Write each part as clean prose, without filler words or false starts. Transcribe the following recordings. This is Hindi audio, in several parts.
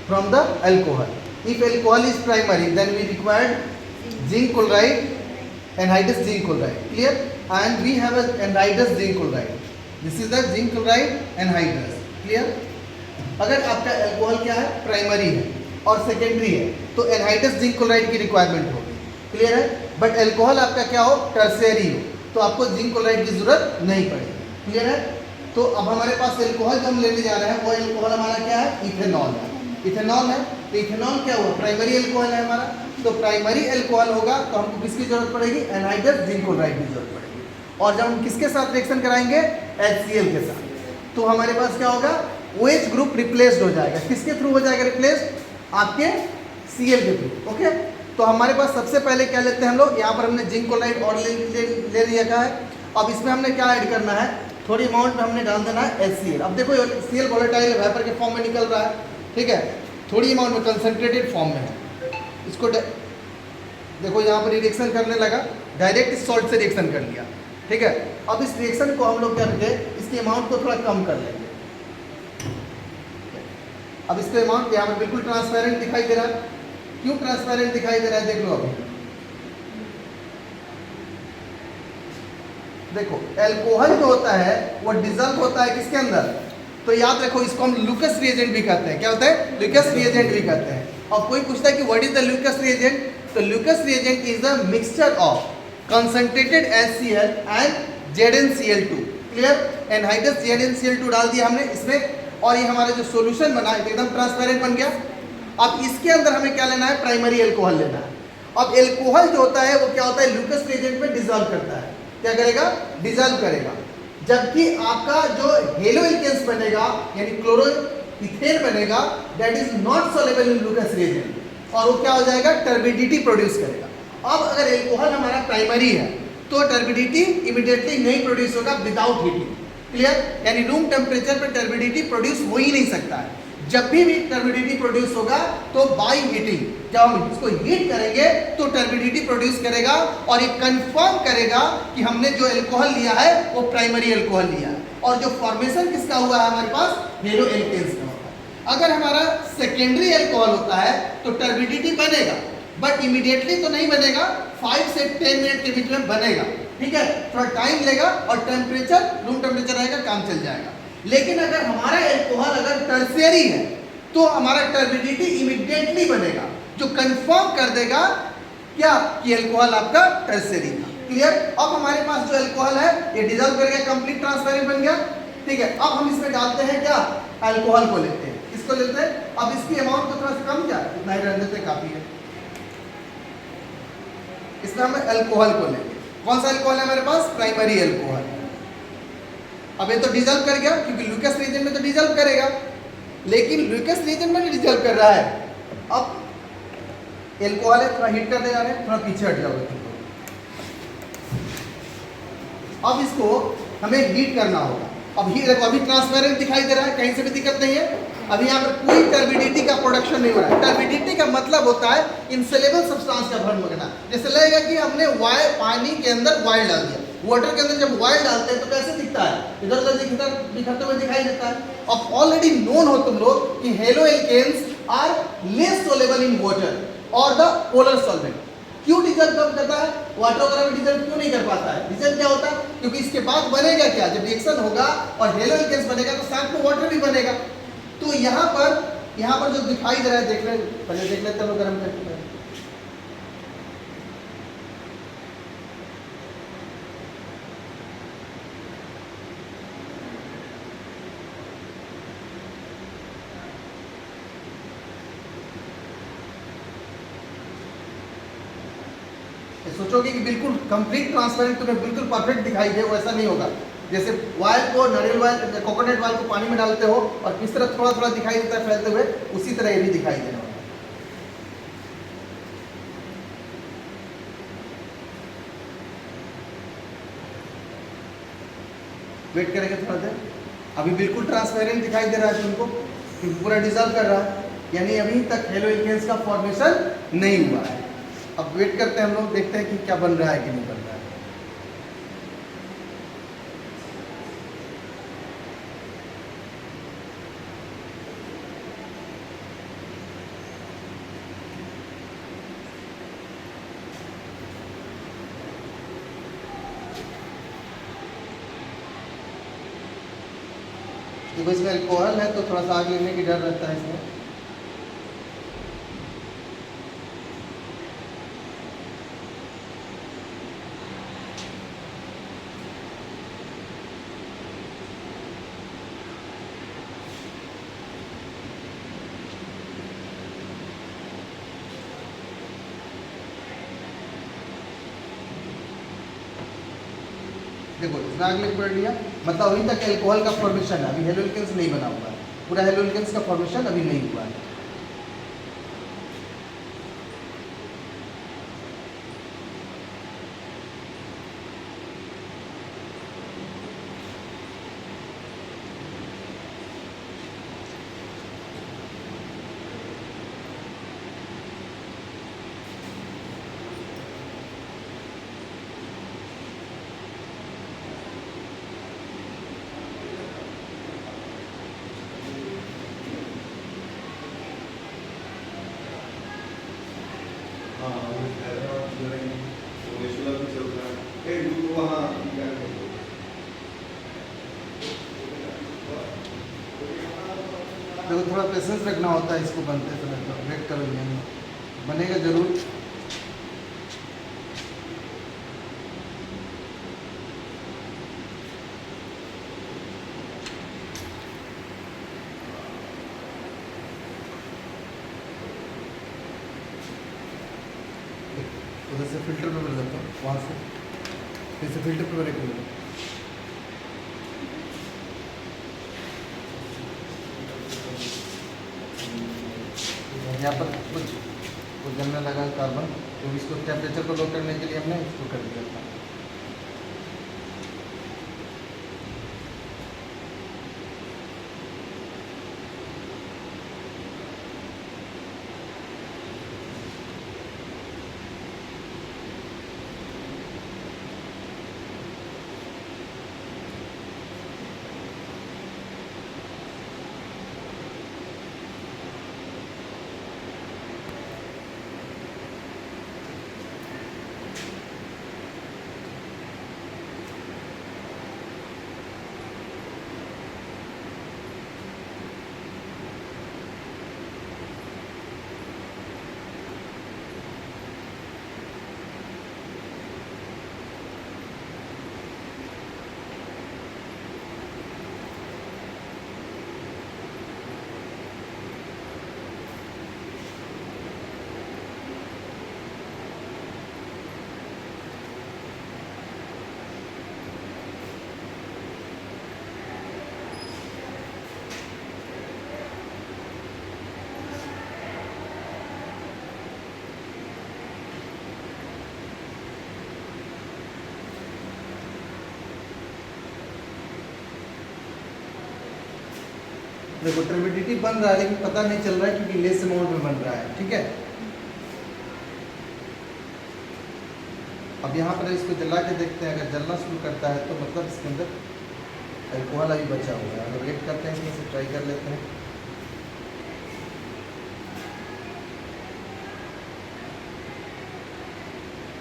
from the alcohol. If alcohol is primary, then we required zinc chloride, anhydrous zinc chloride. Clear? And we have a anhydrous zinc chloride. This is the zinc chloride anhydrous. Clear? अगर आपका अल्कोहल क्या है, प्राइमरी है और सेकेंडरी है, तो एनहाइड्रस जिंक क्लोराइड की रिक्वायरमेंट होगी. क्लियर है? बट अल्कोहल आपका क्या हो, टर्शियरी हो, तो आपको जिंक क्लोराइड की जरूरत नहीं पड़ेगी. क्लियर है? तो अब हमारे पास अल्कोहल जो हम लेने जा रहे हैं वो अल्कोहल हमारा क्या है, इथेनॉल है. इथेनॉल है, तो इथेनॉल क्या हुआ, प्राइमरी अल्कोहल है हमारा. तो प्राइमरी अल्कोहल होगा तो हमको किसकी जरूरत पड़ेगी, एनहाइड्रस जिंक क्लोराइड की जरूरत पड़ेगी. और जब हम किसके साथ रिएक्शन कराएंगे, HCl के साथ, तो हमारे पास क्या होगा, OH ग्रुप रिप्लेस्ड हो जाएगा. किसके थ्रू हो जाएगा रिप्लेस्ड, आपके Cl के थ्रू. ओके, तो हमारे पास सबसे पहले क्या लेते हैं हम लोग, यहाँ पर हमने जिंक क्लोराइड और ले लिया है. अब इसमें हमने क्या ऐड करना है, थोड़ी अमाउंट में हमने डाल देना है HCl. अब देखो HCl वोलेटाइल वेपर के फॉर्म में निकल रहा है. ठीक है, थोड़ी अमाउंट में कंसंट्रेटेड फॉर्म में है. इसको देखो यहाँ पर रिएक्शन करने लगा, डायरेक्ट सॉल्ट से रिएक्शन कर लिया. ठीक है, अब इस रिएक्शन को हम लोग क्या करते हैं, इसकी अमाउंट को थोड़ा कम कर लेंगे. अब इसके अमाउंट यहाँ पर बिल्कुल ट्रांसपेरेंट दिखाई दे रहा है. क्यों ट्रांसपेरेंट दिखाई दे रहा है, देख लो. अभी देखो अल्कोहल जो होता है वो डिजल्व होता है किसके अंदर, तो याद रखो इसको हम लुकस रिएजेंट भी कहते हैं. क्या होता है, लुकस रिएजेंट भी कहते हैं. और कोई पूछता है कि what is the Lucas reagent, तो Lucas reagent is the mixture of concentrated HCl and ZnCl2. Clear? Anhydrous ZnCl2 डाल दिया हमने इसमें, और ये हमारा जो सॉल्यूशन बना एकदम ट्रांसपेरेंट बन गया. अब इसके अंदर हमें क्या लेना है, प्राइमरी अल्कोहल लेना है. अब अल्कोहल जो होता है वो क्या होता है, लुकस रिएजेंट में डिसॉल्व करता है. क्या करेगा, डिसॉल्व करेगा. जबकि आपका जो हेलो एल्केन्स बनेगा यानी क्लोरो इथेन बनेगा, that is not soluble in Lucas reagent, और वो क्या हो जाएगा, टर्बिडिटी प्रोड्यूस करेगा. अब अगर अल्कोहल हमारा प्राइमरी है तो टर्बिडिटी इमीडिएटली नहीं प्रोड्यूस होगा विदाउट हीटिंग. क्लियर? यानी रूम टेम्परेचर पर टर्बिडिटी प्रोड्यूस हो ही नहीं सकता है. जब भी टर्बिडिटी प्रोड्यूस होगा तो बाय हीटिंग, जब हम इसको हीट करेंगे तो टर्बिडिटी प्रोड्यूस करेगा और ये कंफर्म करेगा कि हमने जो अल्कोहल लिया है वो प्राइमरी अल्कोहल लिया है. और जो फॉर्मेशन किसका हुआ है हमारे पास, हेलो एल्केन्स का होता है. अगर हमारा सेकेंडरी अल्कोहल होता है तो टर्बिडिटी बनेगा, बट इमीडिएटली तो नहीं बनेगा, 5 से 10 मिनट के बीच में बनेगा. ठीक है, थोड़ा टाइम लेगा और टेम्परेचर रूम टेम्परेचर रहेगा, काम चल जाएगा. लेकिन अगर हमारा अल्कोहल अगर टर्शियरी है तो हमारा टर्बिडिटी इमीडिएटली बनेगा, जो कंफर्म कर देगा क्या कि अल्कोहल आपका टर्शियरी था. क्लियर? अब हमारे पास जो अल्कोहल है ये डिसॉल्व कर गया, कंप्लीट ट्रांसपेरेंट बन गया. ठीक है, अब हम इसमें डालते हैं क्या, अल्कोहल को लेते हैं. इसको लेते हैं, अब इसकी अमाउंट को थोड़ा सा कम, क्या इतना ही रहने देते काफी है. इसमें हम अल्कोहल को लेंगे. कौन सा अल्कोहल है हमारे पास, प्राइमरी अल्कोहल. अब ये तो डिसॉल्व कर गया क्योंकि लुकस रीजन में तो डिसॉल्व करेगा, लेकिन लुकस रीजन में नहीं डिसॉल्व कर रहा है. अब अल्कोहल है, थोड़ा हीट करने जा रहे हैं, थोड़ा पीछे हट जाओगे. अब इसको हमें हीट करना होगा. अब हीट देखो, अभी ट्रांसपेरेंट दिखाई दे रहा है, कहीं से भी दिक्कत नहीं है. अभी यहाँ पर कोई टर्बिडिटी का प्रोडक्शन नहीं हो रहा है. टर्बिडिटी का मतलब होता है इनसेलेबल सब्सटेंस का भ्रमण करना. जैसे लगेगा कि हमने पानी के अंदर ऑयल डाल दिया. वाटर के अंदर जब ऑयल डालते हैं तो कैसे दिखता है, इधर उधर दिखते हुए दिखाई देता है. अब ऑलरेडी नोन हो तुम लोग कि haloalkanes are less soluble in water और द पोलर सॉल्वेंट. क्यों डिसॉल्व कम करता है, वाटर वगैरह में डिसॉल्व क्यों नहीं कर पाता है. रीजन क्या होता है, क्योंकि इसके बाद बनेगा क्या, जब रिएक्शन होगा और हेलो एल्केन्स बनेगा तो साथ में वाटर भी बनेगा. तो यहाँ पर जो दिखाई दे रहा है, पहले देख लेते हैं गर्म करके. सोचोगे कि बिल्कुल कंप्लीट ट्रांसपेरेंट तुम्हें बिल्कुल परफेक्ट दिखाई दे, वैसा नहीं होगा. जैसे ऑयल को, नारियल ऑयल, कोकोनट ऑयल को पानी में डालते हो और किस तरह थोड़ा थोड़ा दिखाई देता है फैलते हुए, उसी तरह ये भी दिखाई देना होगा. वेट करेंगे थोड़ा देर. अभी बिल्कुल ट्रांसपेरेंट दिखाई दे रहा है तुमको, पूरा डिसॉल्व कर रहा है, यानी अभी तक हेलो एल्केन्स का फॉर्मेशन नहीं हुआ है. अब वेट करते हैं हम लोग, देखते हैं कि क्या बन रहा है कि नहीं बन रहा है. देखो इसमें अल्कोहल है तो थोड़ा सा आग लगने की डर रहता है इसमें। देखो इसमें आग लग पड़ लिया, मतलब अभी तक एल्कोहल का फॉर्मेशन है, अभी हेलोल्केन्स नहीं बना हुआ है, पूरा हेलोल्केन्स का फॉर्मेशन अभी नहीं हुआ है। देखो थोड़ा पेशेंस रखना होता है इसको बनते समय, तो वेट करो, ये बनेगा जरूर। उधर से फिल्टर पे भर देता हूँ, वहाँ से फिर से फिल्टर पे भरे करूँगा। यहाँ पर कुछ जलने लगा कार्बन, तो इसको टेम्परेचर को लो करने के लिए हमने इसको कर दिया था। देखो टर्बिडिटी बन रहा है लेकिन पता नहीं चल रहा है क्योंकि लेस अमाउंट में बन रहा है, ठीक है। अब यहाँ पर इसको जला के देखते हैं, अगर जलना शुरू करता है तो मतलब इसके अंदर अल्कोहल अभी बचा हुआ है। अगर वेट करते हैं इसमें से ट्राई कर लेते हैं।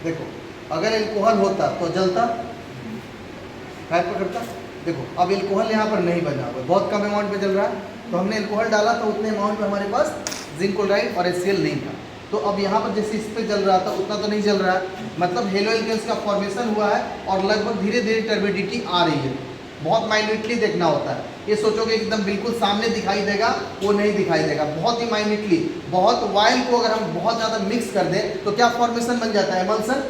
देखो अगर अल्कोहल होता तो जलता, फायर पकड़ता। देखो अब अल्कोहल यहाँ पर नहीं बना हुआ, बहुत कम अमाउंट में जल रहा है, तो हमने अल्कोहल डाला तो उतने अमाउंट में हमारे पास जिंक क्लोराइड और HCl नहीं था। तो अब यहाँ पर जैसे इस पे जल रहा था उतना तो नहीं जल रहा है, मतलब हेलोल्केन्स का फॉर्मेशन हुआ है और लगभग धीरे धीरे टर्बिडिटी आ रही है। बहुत माइन्यूटली देखना होता है, ये सोचोगे एकदम बिल्कुल सामने दिखाई देगा, वो नहीं दिखाई देगा, बहुत ही माइन्यूटली। बहुत वाइल को अगर हम बहुत ज़्यादा मिक्स कर दें तो क्या फॉर्मेशन बन जाता है, एमल्सन।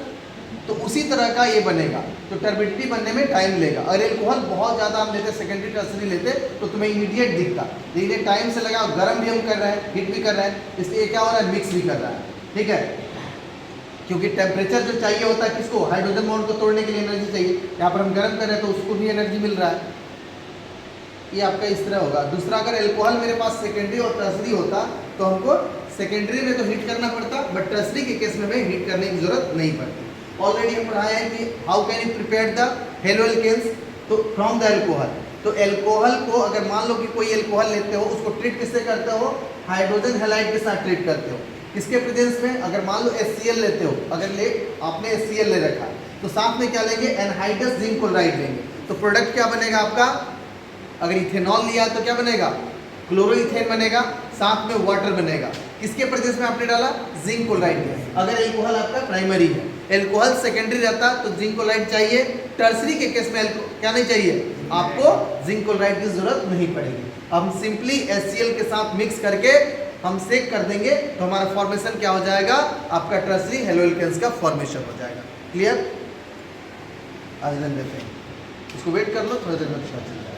तो उसी तरह का ये बनेगा, तो टर्बिडिटी बनने में टाइम लेगा। अगर एल्कोहल बहुत ज़्यादा हम लेते, सेकेंडरी टर्सरी लेते तो तुम्हें इमीडिएट दिखता, लेकिन ये टाइम से लगा, गर्म भी हम कर रहे हैं, हीट भी कर रहे हैं, इसलिए क्या हो रहा है, मिक्स भी कर रहा है, ठीक है। क्योंकि टेम्परेचर जो चाहिए होता है किसको, हाइड्रोजन बॉन्ड को तोड़ने के लिए एनर्जी चाहिए, यहाँ पर हम गर्म कर रहे हैं तो उसको भी एनर्जी मिल रहा है। ये आपका इस तरह होगा। दूसरा, अगर एल्कोहल मेरे पास सेकेंडरी और टर्सरी होता तो हमको सेकेंडरी में तो हीट करना पड़ता, बट टर्सरी के केस में हमें हीट करने की जरूरत नहीं पड़ती। ऑलरेडी हम पढ़ाए हैं कि how can you prepare the haloalkanes, तो फ्रॉम द एल्कोहल। तो एल्कोहल को अगर मान लो कि कोई एल्कोहल लेते हो, उसको ट्रीट किससे करते हो, हाइड्रोजन हैलाइड के साथ ट्रीट करते हो। किसके प्रेजेंस में, अगर मान लो HCl लेते हो, अगर आपने HCl ले रखा तो साथ में क्या लेंगे, एनहाइड्रस जिंक क्लोराइड लेंगे, तो प्रोडक्ट क्या बनेगा आपका, अगर इथेनॉल लिया तो क्या बनेगा, क्लोरोइथेन बनेगा, साथ में वाटर बनेगा। किसके प्रेजेंस में आपने डाला, जिंक क्लोराइड। अगर एल्कोहल आपका प्राइमरी है, एल्कोहल सेकेंडरी रहता तो जिंक क्लोराइड चाहिए। टर्सरी के केस में क्या नहीं चाहिए, आपको जिंक क्लोराइड की जरूरत नहीं पड़ेगी। हम सिंपली HCl के साथ मिक्स करके हम सेक कर देंगे तो हमारा फॉर्मेशन क्या हो जाएगा, आपका टर्सरी हेलोएल्केन्स का फॉर्मेशन हो जाएगा। क्लियर, आज देते हैं इसको, वेट कर लो थोड़ी देर में पता चल जाएगा।